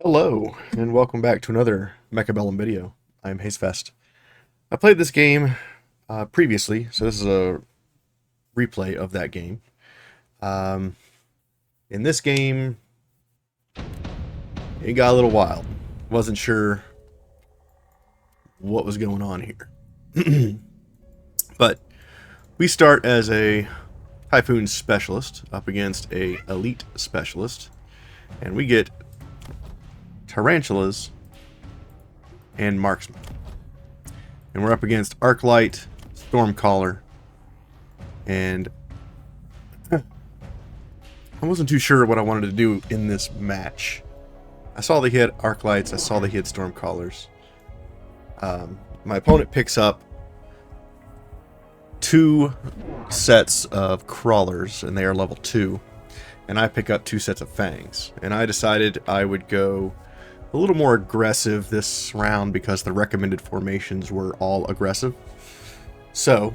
Hello, and welcome back to another Mechabellum video. I'm Hazefest. I played this game previously, so this is a replay of that game. Um, in this game, it got a little wild. Wasn't sure what was going on here. But we start as a Typhoon Specialist up against a Elite Specialist, and we get Tarantulas and Marksman. And we're up against Arclight, Stormcaller, and I wasn't too sure what I wanted to do in this match. I saw they hit Arclights, I saw they hit Stormcallers. My opponent picks up two sets of Crawlers, and they are level 2, and I pick up two sets of Fangs. And I decided I would go a little more aggressive this round because the recommended formations were all aggressive. So,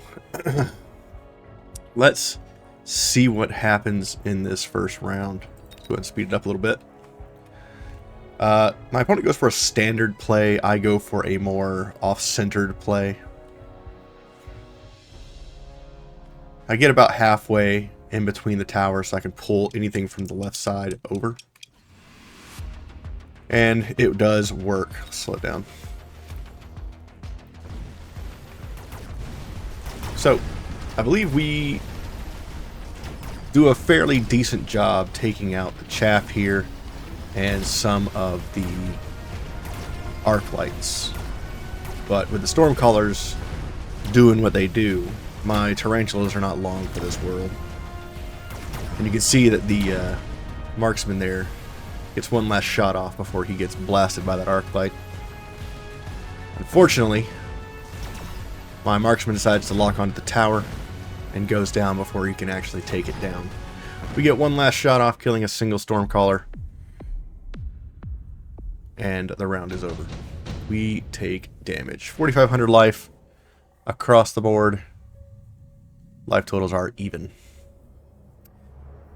let's see what happens in this first round. Go ahead and speed it up a little bit. My opponent goes for a standard play. I go for a more off-centered play. I get about halfway in between the towers so I can pull anything from the left side over. And it does work. Slow it down. So, I believe we do a fairly decent job taking out the chaff here and some of the Arclights. But with the Stormcallers doing what they do, my Tarantulas are not long for this world. And you can see that the Marksman there gets one last shot off before he gets blasted by that Arclight. Unfortunately, my Marksman decides to lock onto the tower and goes down before he can actually take it down. We get one last shot off, killing a single Stormcaller, and the round is over. We take damage. 4,500 life across the board. Life totals are even.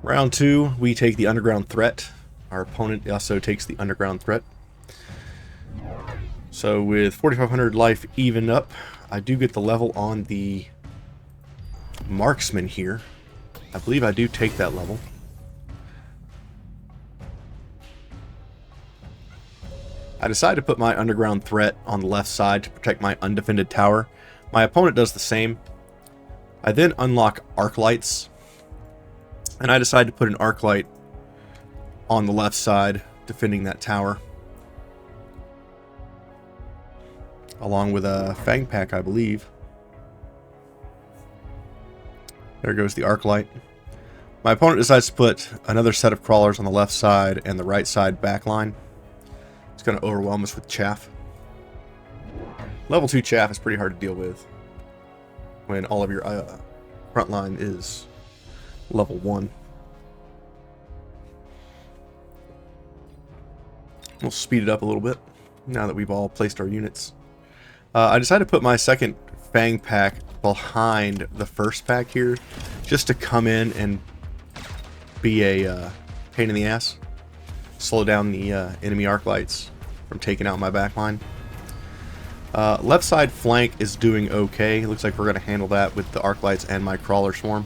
Round 2, we take the Underground Threat. Our opponent also takes the Underground Threat. So with 4,500 life even up, I do get the level on the Marksman here. I believe I do take that level. I decide to put my Underground Threat on the left side to protect my undefended tower. My opponent does the same. I then unlock Arclights, and I decide to put an Arclight on the left side, defending that tower. Along with a Fang Pack, I believe. There goes the Arclight. My opponent decides to put another set of Crawlers on the left side and the right side backline. It's going to overwhelm us with chaff. Level 2 chaff is pretty hard to deal with when all of your front line is level 1. We'll speed it up a little bit now that we've all placed our units. I decided to put my second Fang Pack behind the first pack here, just to come in and be a pain in the ass. Slow down the enemy Arclights from taking out my backline. Left side flank is doing okay. Looks like we're going to handle that with the Arclights and my Crawler Swarm.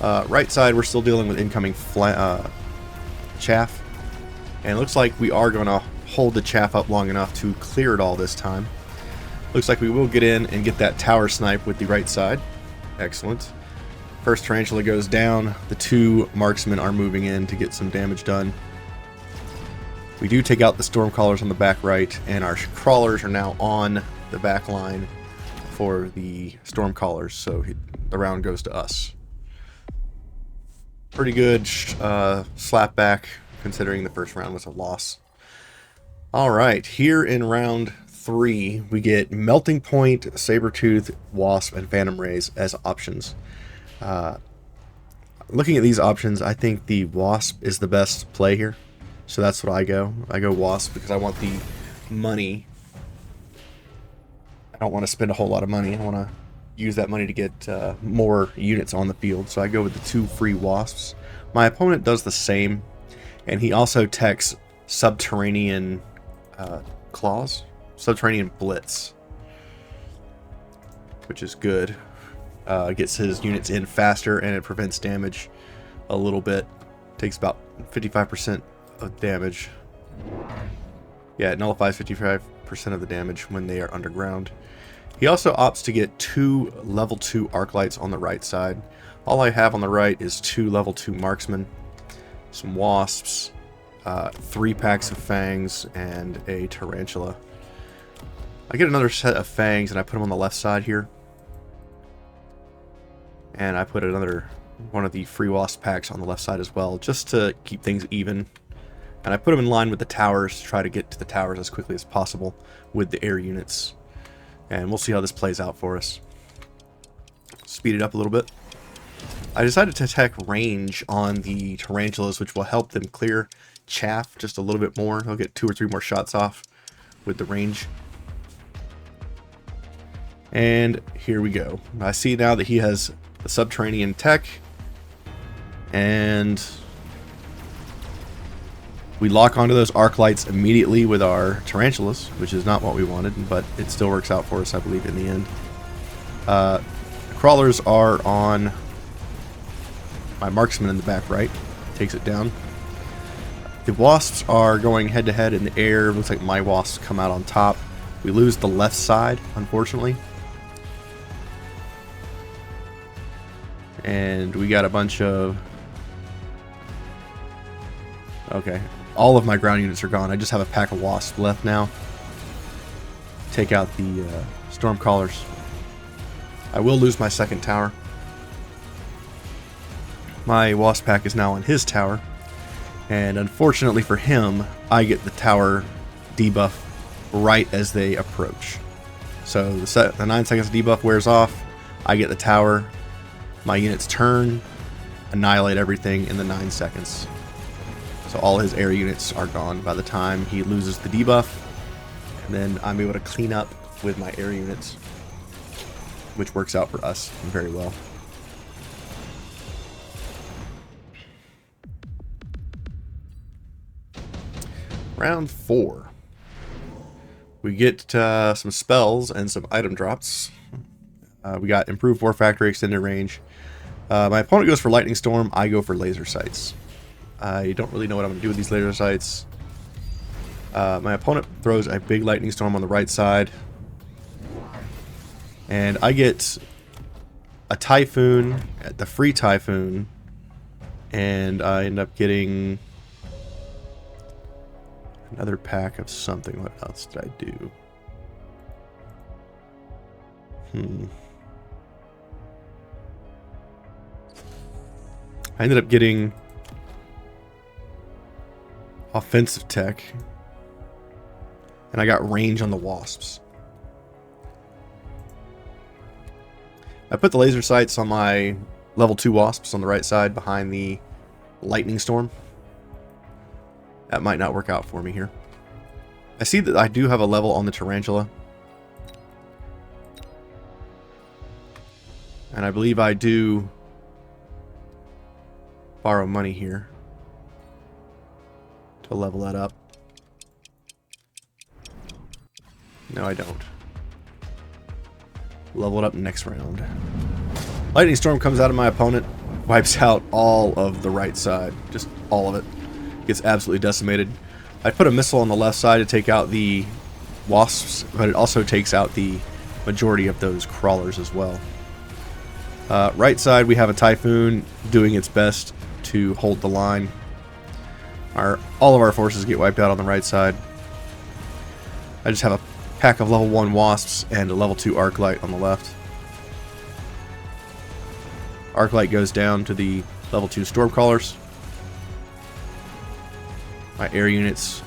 Right side, we're still dealing with incoming chaff. And it looks like we are going to hold the chaff up long enough to clear it all this time. Looks like we will get in and get that tower snipe with the right side. Excellent. First Tarantula goes down. The two Marksmen are moving in to get some damage done. We do take out the Stormcallers on the back right, and our Crawlers are now on the back line for the Stormcallers, so the round goes to us. Pretty good slapback, considering the first round was a loss. Alright, here in round 3, we get Melting Point, Sabertooth, Wasp, and Phantom Rays as options. Looking at these options, I think the Wasp is the best play here. So that's what I go. I go Wasp because I want the money. I don't want to spend a whole lot of money. I want to use that money to get more units on the field. So I go with the 2 free Wasps. My opponent does the same, and he also techs subterranean claws, subterranean blitz, which is good. Gets his units in faster, and it prevents damage a little bit. Takes about 55% of damage. Yeah, it nullifies 55% of the damage when they are underground. He also opts to get 2 level 2 arc lights on the right side. All I have on the right is 2 level 2 marksmen, some wasps, 3 packs of fangs, and a tarantula. I get another set of fangs and I put them on the left side here. And I put another one of the free wasp packs on the left side as well, just to keep things even. And I put them in line with the towers to try to get to the towers as quickly as possible with the air units. And we'll see how this plays out for us. Speed it up a little bit. I decided to attack range on the tarantulas, which will help them clear chaff just a little bit more. They'll get 2 or 3 more shots off with the range. And here we go. I see now that he has the subterranean tech. And we lock onto those arc lights immediately with our tarantulas, which is not what we wanted, but it still works out for us, I believe, in the end. Crawlers are on my marksman in the back right. Takes it down. The wasps are going head to head in the air. Looks like my wasps come out on top. We lose the left side, unfortunately. And we got a bunch of... Okay. All of my ground units are gone. I just have a pack of wasps left now. Take out the storm callers. I will lose my second tower. My wasp pack is now on his tower. And unfortunately for him, I get the tower debuff right as they approach. So the 9 seconds debuff wears off. I get the tower. My units turn, annihilate everything in the 9 seconds. So all his air units are gone by the time he loses the debuff. And then I'm able to clean up with my air units, which works out for us very well. Round 4. We get some spells and some item drops. We got improved war factory, extended range. My opponent goes for lightning storm. I go for laser sights. I don't really know what I'm going to do with these laser sights. My opponent throws a big lightning storm on the right side. And I get a typhoon, the free typhoon. And I end up getting another pack of something. What else did I do? I ended up getting offensive tech, and I got range on the wasps. I put the laser sights on my level 2 wasps on the right side behind the lightning storm. That might not work out for me here. I see that I do have a level on the tarantula. And I believe I do borrow money here to level that up. No, I don't. Level it up next round. Lightning storm comes out of my opponent, wipes out all of the right side, just all of it. Gets absolutely decimated. I put a missile on the left side to take out the wasps, but it also takes out the majority of those crawlers as well. Right side, we have a typhoon doing its best to hold the line. All of our forces get wiped out on the right side. I just have a pack of level 1 wasps and a level 2 arc light on the left. Arc light goes down to the level 2 storm callers. My air units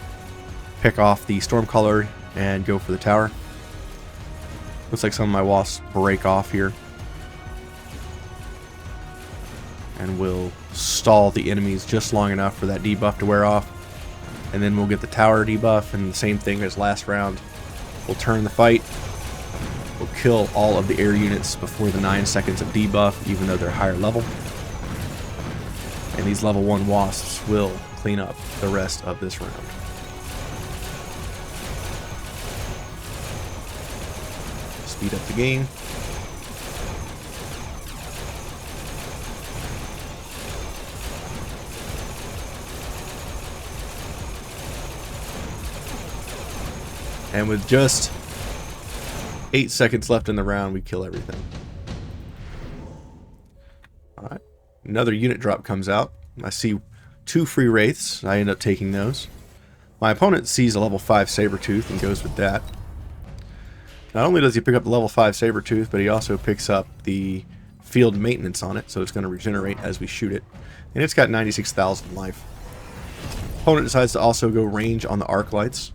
pick off the stormcaller and go for the tower. Looks like some of my wasps break off here. And we'll stall the enemies just long enough for that debuff to wear off. And then we'll get the tower debuff, and the same thing as last round. We'll turn the fight. We'll kill all of the air units before the 9 seconds of debuff, even though they're higher level. And these level 1 wasps will clean up the rest of this round. speed up the game. And with just 8 seconds left in the round, we kill everything. Alright. Another unit drop comes out. I see 2 free wraiths. I end up taking those. My opponent sees a level 5 Sabertooth and goes with that. Not only does he pick up the level 5 Sabertooth, but he also picks up the field maintenance on it, so it's going to regenerate as we shoot it. And it's got 96,000 life. Opponent decides to also go range on the arc lights.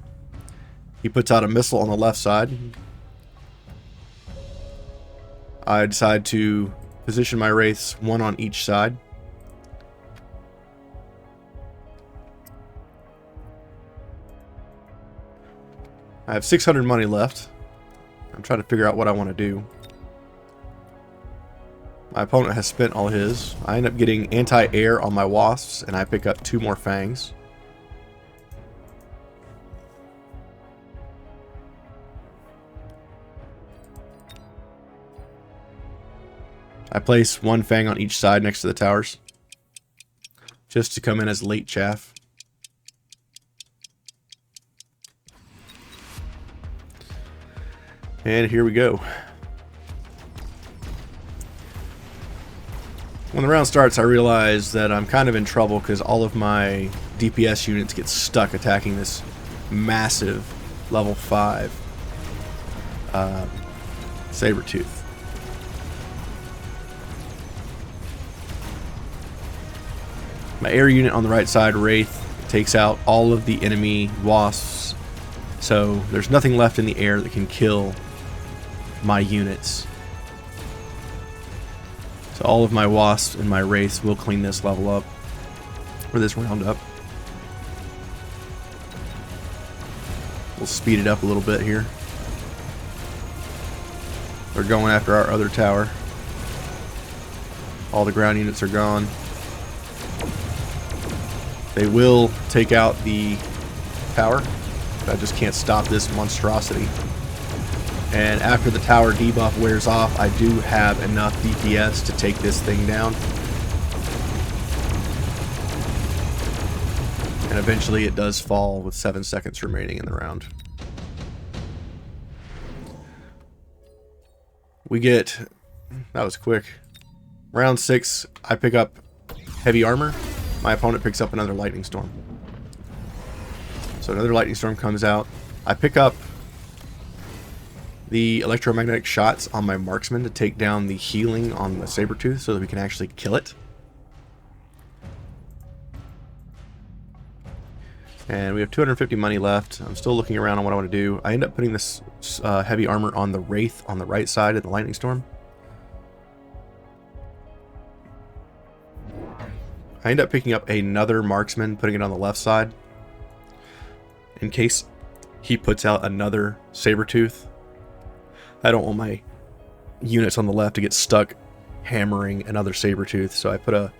He puts out a missile on the left side. I decide to position my wraiths, one on each side. I have 600 money left. I'm trying to figure out what I want to do. My opponent has spent all his. I end up getting anti-air on my wasps, and I pick up 2 more fangs. I place 1 fang on each side next to the towers, just to come in as late chaff. And here we go. When the round starts, I realize that I'm kind of in trouble because all of my DPS units get stuck attacking this massive level 5 Sabertooth. My air unit on the right side, Wraith, takes out all of the enemy wasps, so there's nothing left in the air that can kill my units. So all of my wasps and my wraiths will clean this level up, or this round up. We'll speed it up a little bit here. They're going after our other tower. All the ground units are gone. They will take out the tower, but I just can't stop this monstrosity. And after the tower debuff wears off, I do have enough DPS to take this thing down. And eventually it does fall with 7 seconds remaining in the round. We get... that was quick. Round 6, I pick up heavy armor. My opponent picks up another lightning storm. So another lightning storm comes out. I pick up the electromagnetic shots on my marksman to take down the healing on the Sabertooth so that we can actually kill it. And we have 250 money left. I'm still looking around on what I want to do. I end up putting this heavy armor on the Wraith on the right side of the lightning storm. I end up picking up another marksman, putting it on the left side, in case he puts out another Sabertooth. I don't want my units on the left to get stuck hammering another Sabertooth, so I put a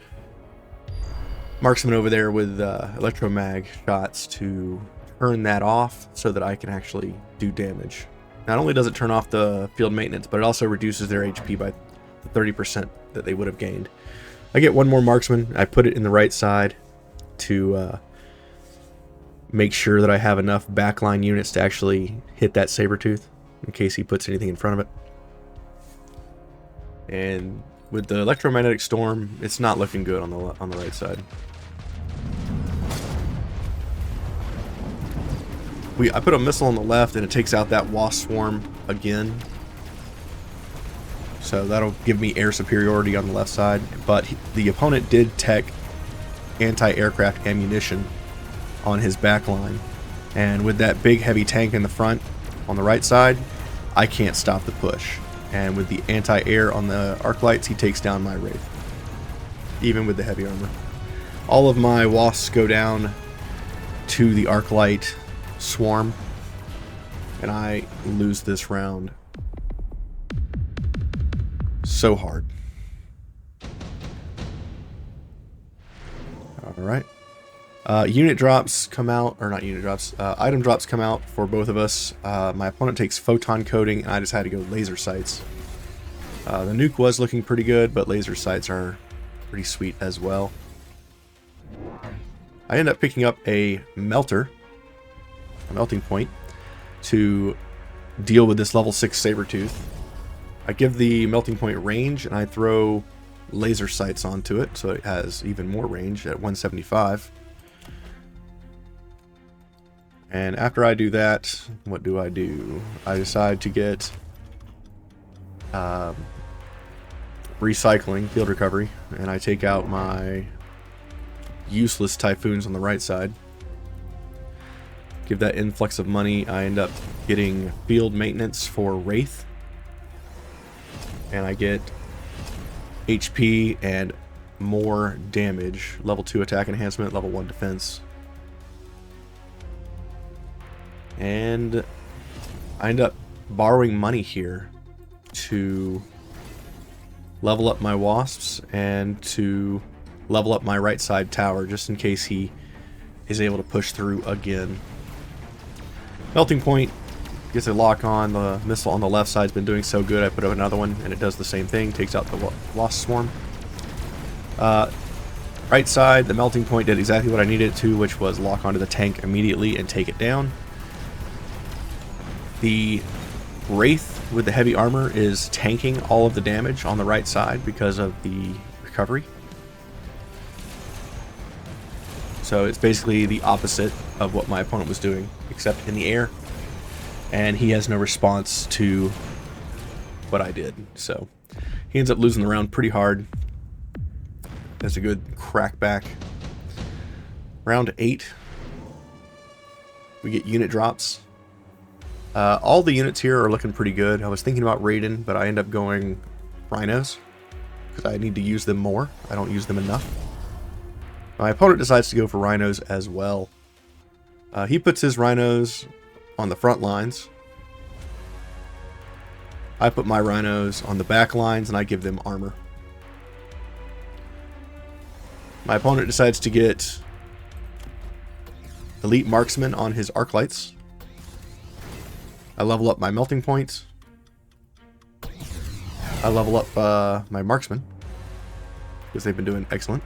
marksman over there with electromag shots to turn that off so that I can actually do damage. Not only does it turn off the field maintenance, but it also reduces their HP by the 30% that they would have gained. I get 1 more marksman. I put it in the right side to make sure that I have enough backline units to actually hit that Sabertooth in case he puts anything in front of it. And with the electromagnetic storm, it's not looking good on the right side. I put a missile on the left and it takes out that wasp swarm again. So that'll give me air superiority on the left side. But the opponent did tech anti-aircraft ammunition on his back line. And with that big heavy tank in the front on the right side, I can't stop the push. And with the anti-air on the arc lights, he takes down my Wraith, even with the heavy armor. All of my wasps go down to the arc light swarm, and I lose this round so hard. Alright. Unit drops come out, or not unit drops, item drops come out for both of us. My opponent takes photon coating, and I just had to go laser sights. The nuke was looking pretty good, but laser sights are pretty sweet as well. I end up picking up a melting point, to deal with this level 6 Sabertooth. I give the melting point range, and I throw laser sights onto it, so it has even more range at 175. And after I do that, what do? I decide to get recycling, field recovery, and I take out my useless Typhoons on the right side. Give that influx of money. I end up getting field maintenance for Wraith, and I get HP and more damage. Level 2 attack enhancement, level 1 defense. And I end up borrowing money here to level up my wasps and to level up my right side tower, just in case he is able to push through again. Melting point gets a lock on. The missile on the left side's been doing so good, I put up another one and it does the same thing, takes out the wasp swarm. Right side, the melting point did exactly what I needed it to, which was lock onto the tank immediately and take it down. The Wraith with the heavy armor is tanking all of the damage on the right side because of the recovery. So it's basically the opposite of what my opponent was doing, except in the air. And he has no response to what I did. So he ends up losing the round pretty hard. That's a good crackback. Round 8. We get unit drops. All the units here are looking pretty good. I was thinking about Raiden, but I end up going Rhinos, because I need to use them more. I don't use them enough. My opponent decides to go for Rhinos as well. He puts his Rhinos on the front lines. I put my Rhinos on the back lines, and I give them armor. My opponent decides to get Elite Marksman on his arc lights. I level up my melting point. I level up my marksman, because they've been doing excellent.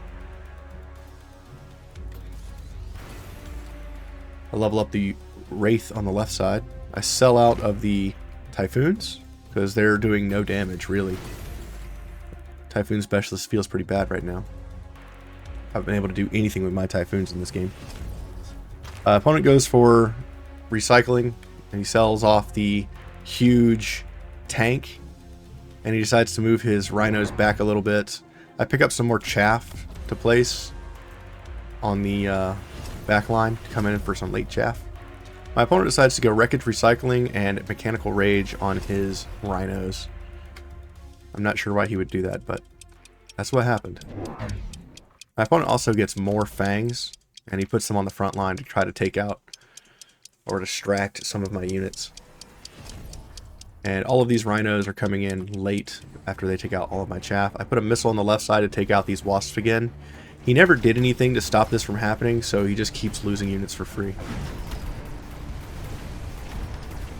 I level up the Wraith on the left side. I sell out of the Typhoons, because they're doing no damage, really. Typhoon Specialist feels pretty bad right now. I haven't been able to do anything with my Typhoons in this game. Opponent goes for recycling, and he sells off the huge tank, and he decides to move his Rhinos back a little bit. I pick up some more chaff to place on the back line to come in for some late chaff. My opponent decides to go Wreckage Recycling and Mechanical Rage on his Rhinos. I'm not sure why he would do that, but that's what happened. My opponent also gets more Fangs, and he puts them on the front line to try to take out or distract some of my units. And all of these Rhinos are coming in late after they take out all of my chaff. I put a missile on the left side to take out these wasps again. He never did anything to stop this from happening, so he just keeps losing units for free.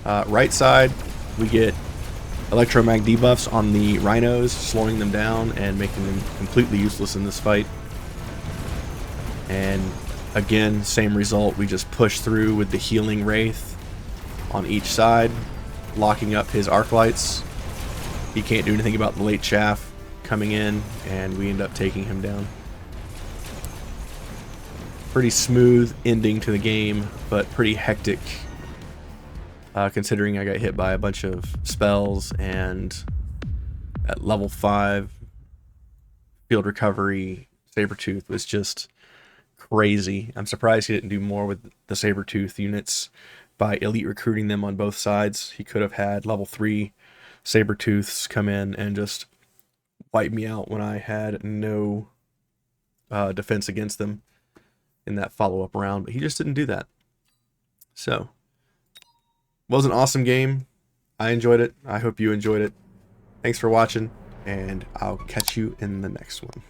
Right side, we get electromag debuffs on the Rhinos, slowing them down and making them completely useless in this fight. And again, same result. We just push through with the healing Wraith on each side, locking up his arc lights. He can't do anything about the late chaff coming in, and we end up taking him down. Pretty smooth ending to the game, but pretty hectic, considering I got hit by a bunch of spells, and at level 5, field recovery Sabertooth was just crazy. I'm surprised he didn't do more with the Sabertooth units by elite recruiting them on both sides. He could have had level 3 Sabertooths come in and just wipe me out when I had no defense against them in that follow-up round, but he just didn't do that. So, was an awesome game. I enjoyed it. I hope you enjoyed it. Thanks for watching, and I'll catch you in the next one.